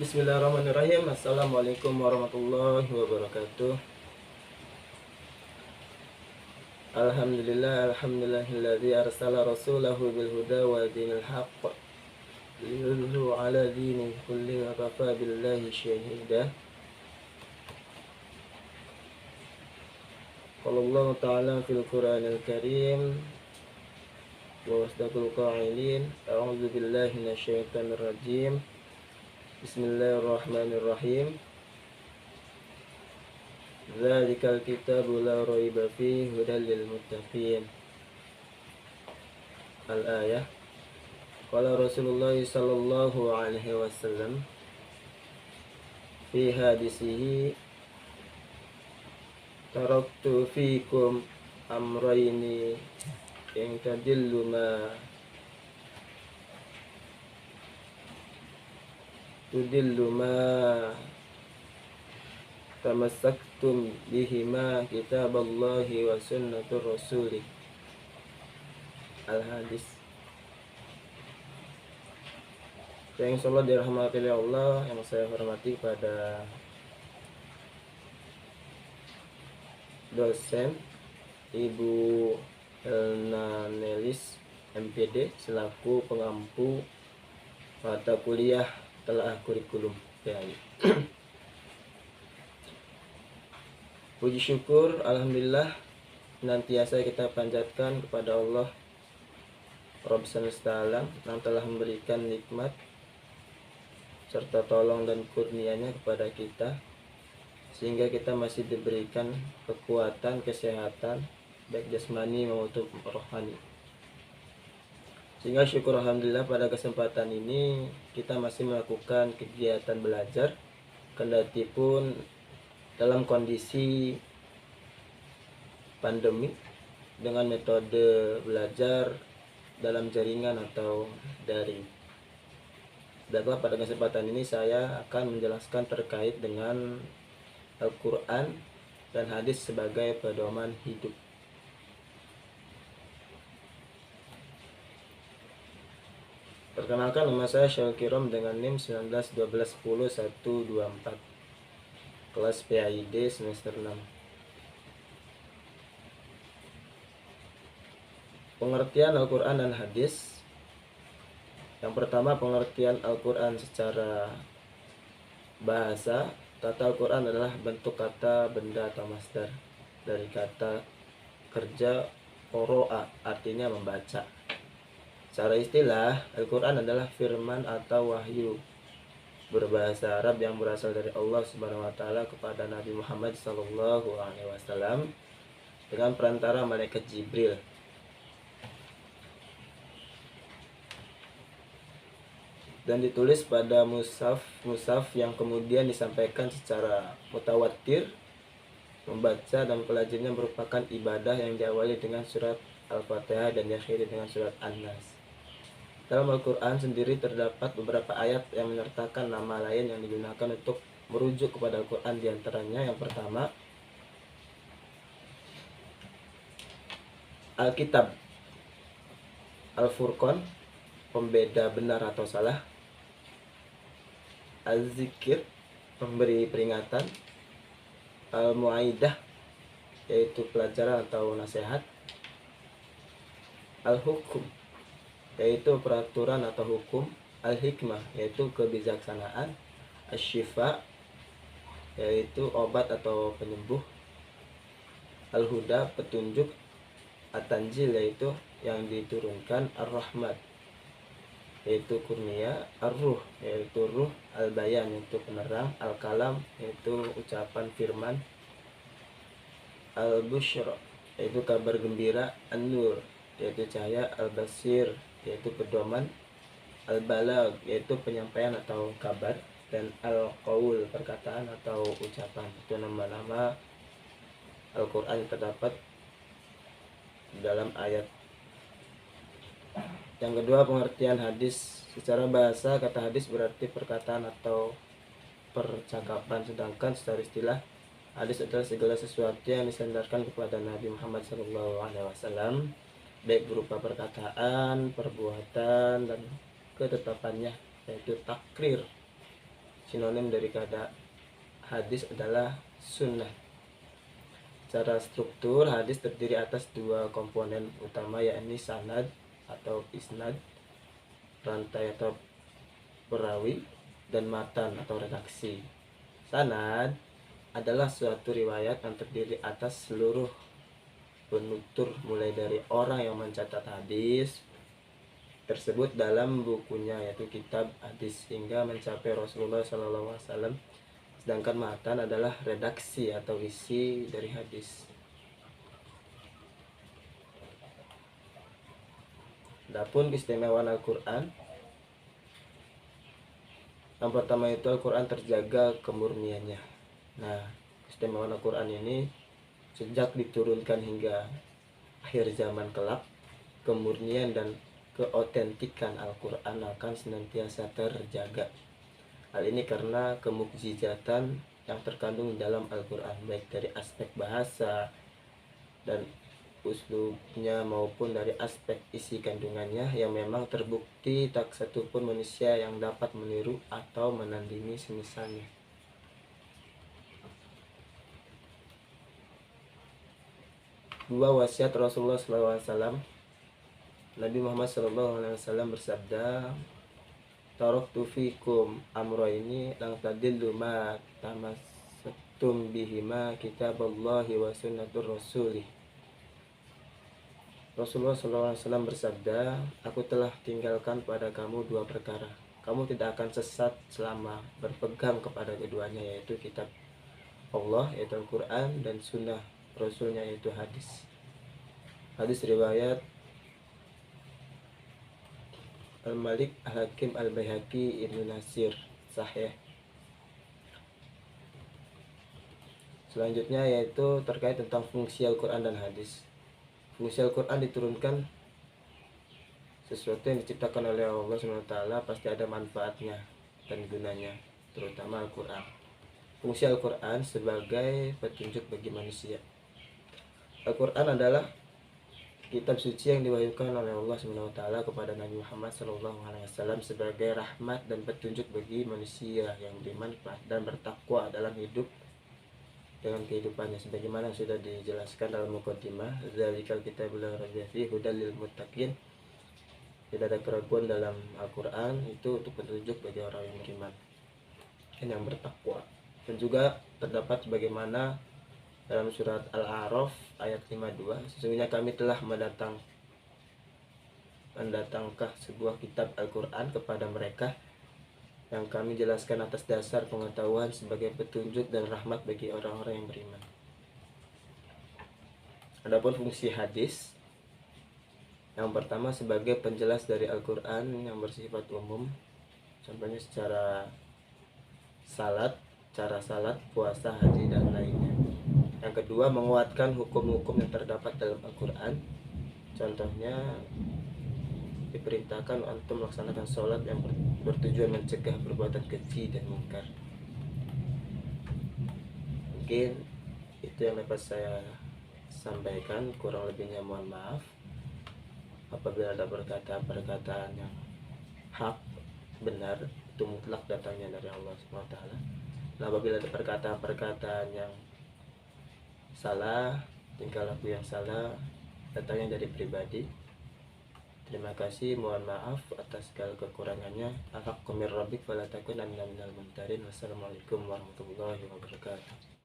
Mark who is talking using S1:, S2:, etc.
S1: Bismillahirrahmanirrahim. Assalamualaikum warahmatullahi wabarakatuh. Alhamdulillahilladzi arsala rasulahu bil huda wa dinil haqq liyudhhirahu ala dini kulli wa kafa billahi syahida. Qala Allah ta'ala fil Qur'anil Karim wa wasdaqul qa'ilin. A'udzu billahi minasyaitonir rajim. Bismillahirrahmanirrahim. Dzalikal kitabu la raiba fihi hudal lil muttaqin. Al-ayah. Qala Rasulullah sallallahu alaihi wasallam fi hadisihi taraktu fikum amrayni in tadillu ma tudillu ma tamassaktum bihima kitaballahi wa sunnatur rasulih. Al-hadis. Yang insyaallah dirahmati oleh Allah, yang saya hormati pada dosen Ibu Elna Nelis MPD selaku pengampu mata kuliah telah kurikulum PAI. Puji syukur alhamdulillah senantiasa kita panjatkan kepada Allah Rabb semesta alam yang telah memberikan nikmat serta tolong dan kurnianya kepada kita sehingga kita masih diberikan kekuatan, kesehatan baik jasmani maupun rohani. Sehingga syukur alhamdulillah pada kesempatan ini kita masih melakukan kegiatan belajar kendati pun dalam kondisi pandemi dengan metode belajar dalam jaringan atau daring. Baiklah, pada kesempatan ini saya akan menjelaskan terkait dengan Al-Quran dan hadis sebagai pedoman hidup. Perkenalkan, nama saya Syalkirom dengan NIM 1912100124, kelas PAID semester 6. Pengertian Al-Quran dan hadis. Yang pertama, pengertian Al-Quran secara bahasa. Kata Al-Quran adalah bentuk kata, benda atau masdar dari kata kerja qoro'a, artinya membaca. Secara istilah, Al-Quran adalah firman atau wahyu berbahasa Arab yang berasal dari Allah Subhanahu wa taala kepada Nabi Muhammad sallallahu alaihi wasallam dengan perantara malaikat Jibril. Dan ditulis pada mushaf yang kemudian disampaikan secara mutawatir. Membaca dan pelajarinya merupakan ibadah yang diawali dengan surat Al-Fatihah dan diakhiri dengan surat An-Nas. Dalam Al-Quran sendiri terdapat beberapa ayat yang menyertakan nama lain yang digunakan untuk merujuk kepada Al-Quran. Di antaranya yang pertama, Al-Kitab, Al-Furqan, pembeda benar atau salah, Al-Zikir, pemberi peringatan, Al-Muaidah, yaitu pelajaran atau nasihat, Al-Hukum, yaitu peraturan atau hukum, Al-Hikmah, yaitu kebijaksanaan, Asy-Syifa, yaitu obat atau penyembuh, Al-Huda, petunjuk, At-Tanzil, yaitu yang diturunkan, Ar-Rahmat, yaitu kurnia, Ar-Ruh, yaitu ruh, Al-Bayan, yaitu penerang, Al-Kalam, yaitu ucapan firman, Al-Busyra, yaitu kabar gembira, An-Nur, yaitu cahaya, Al-Basir, yaitu pedoman, Al-Balag, yaitu penyampaian atau kabar, dan Al-Qaul, perkataan atau ucapan. Itu nama-nama Al-Quran yang terdapat dalam ayat. Yang kedua, pengertian hadis. Secara bahasa, kata hadis berarti perkataan atau percakapan, sedangkan secara istilah hadis adalah segala sesuatu yang disandarkan kepada Nabi Muhammad SAW, baik berupa perkataan, perbuatan, dan ketetapannya, yaitu takrir. Sinonim dari kata hadis adalah sunnah. Secara struktur, hadis terdiri atas dua komponen utama, yakni sanad atau isnad, rantai atau perawi, dan matan atau redaksi. Sanad adalah suatu riwayat yang terdiri atas seluruh penutur mulai dari orang yang mencatat hadis tersebut dalam bukunya, yaitu kitab hadis, hingga mencapai Rasulullah SAW. Sedangkan matan adalah redaksi atau isi dari hadis. Adapun keistimewaan Al-Quran, yang pertama itu Al-Quran terjaga kemurniannya. Nah, keistimewaan Al-Quran ini sejak diturunkan hingga akhir zaman kelak, kemurnian dan keotentikan Al-Quran akan senantiasa terjaga. Hal ini karena kemukjizatan yang terkandung di dalam Al-Quran, baik dari aspek bahasa dan uslubnya maupun dari aspek isi kandungannya, yang memang terbukti tak satupun manusia yang dapat meniru atau menandingi semisalnya. Dua wasiat Rasulullah SAW. Nabi Muhammad SAW bersabda, "Taraktu fikum amrayni lang tadillu ma tamassaktum bihima kitaballahi wa sunnatur rasulih." Rasulullah SAW bersabda, "Aku telah tinggalkan pada kamu dua perkara. Kamu tidak akan sesat selama berpegang kepada keduanya, yaitu kitab Allah, yaitu Al-Quran, dan sunnah Rasulnya, yaitu hadis." Hadis riwayat Al-Malik, Al-Hakim, Al-Baihaqi, Ibnu Nasir, sahih. Selanjutnya yaitu terkait tentang fungsi Al-Quran dan hadis. Fungsi Al-Quran diturunkan, sesuatu yang diciptakan oleh Allah SWT pasti ada manfaatnya dan gunanya, terutama Al-Quran. Fungsi Al-Quran sebagai petunjuk bagi manusia. Al-Quran adalah kitab suci yang diwahyukan oleh Allah SWT kepada Nabi Muhammad SAW sebagai rahmat dan petunjuk bagi manusia yang bermanfaat dan bertakwa dalam hidup dengan kehidupannya, sebagaimana sudah dijelaskan dalam muqaddimah, "Dzalikal kitabul la raiba fihi hudal lil muttaqin." Tidak ada keraguan dalam Al-Quran, itu untuk petunjuk bagi orang yang beriman dan yang bertakwa. Dan juga terdapat sebagaimana dalam surat Al-A'raf ayat 52, "Sesungguhnya kami telah mendatangkan sebuah kitab Al-Quran kepada mereka yang kami jelaskan atas dasar pengetahuan sebagai petunjuk dan rahmat bagi orang-orang yang beriman." Adapun fungsi hadis, yang pertama sebagai penjelas dari Al-Quran yang bersifat umum, contohnya secara salat, cara salat, puasa, haji, dan lainnya. Yang kedua, menguatkan hukum-hukum yang terdapat dalam Al-Quran, contohnya diperintahkan untuk melaksanakan sholat yang bertujuan mencegah perbuatan keji dan mungkar. Mungkin itu yang dapat saya sampaikan, kurang lebihnya mohon maaf apabila ada perkataan yang hak, benar, itu mutlak datangnya dari Allah SWT. Nah, apabila ada perkataan yang salah, tingkah laku yang salah, datangnya dari pribadi. Terima kasih, mohon maaf atas segala kekurangannya. Al-haqqu mir rabbik fala takunanna minal mumtarin. Wassalamualaikum warahmatullahi wabarakatuh.